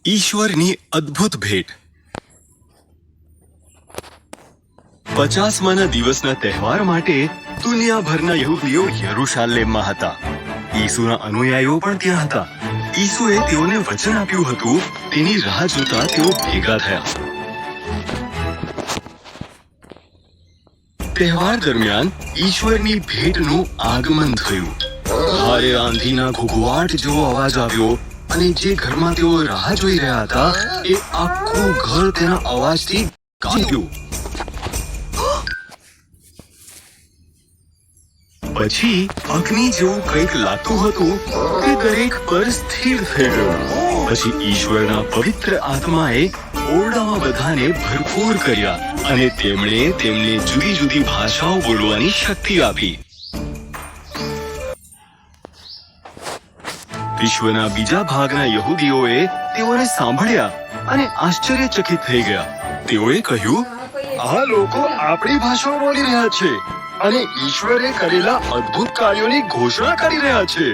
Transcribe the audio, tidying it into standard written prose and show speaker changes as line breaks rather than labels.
ઈશ્વરની અદ્ભુત ભેટ 50મા દિવસના તહેવાર માટે દુનિયાભરના યહૂદીઓ યરૂશાલેમમાં હતા. ઈસુના અનુયાયીઓ પણ ત્યાં હતા. ઈસુએ તેઓને વચન આપ્યું હતું, તેની રાહ જોતા તેઓ ભેગા થયા. તહેવાર દરમિયાન ઈશ્વરની ભેટનું આગમન થયું. ભારે આંધીના ઘૂઘવાટ જેવો અવાજ આવ્યો અને જે ઘરમાં તેઓ રાહ જોઈ રહ્યા હતા એ આખું ઘર તેના અવાજથી ગાંજી ગયું. પછી અગ્નિ જેવું કંઈક લાગતું હતું તે દરેક પર સ્થિર થઈ ગયું. પછી ઈશ્વરના પવિત્ર આત્માએ ઓરડામાં બધાને ભરપૂર કર્યા અને તેમણે તેમને જુદી જુદી ભાષાઓ બોલવાની શક્તિ આપી. વિશ્વના બીજા ભાગના યહૂદીઓએ તેઓને સાંભળ્યા અને આશ્ચર્યચકિત થઈ ગયા. તેઓએ કહ્યું, આ લોકો આપણી ભાષાઓ બોલી રહ્યા છે અને ઈશ્વરે કરેલા અદ્ભુત કાર્યોની ઘોષણા કરી રહ્યા છે.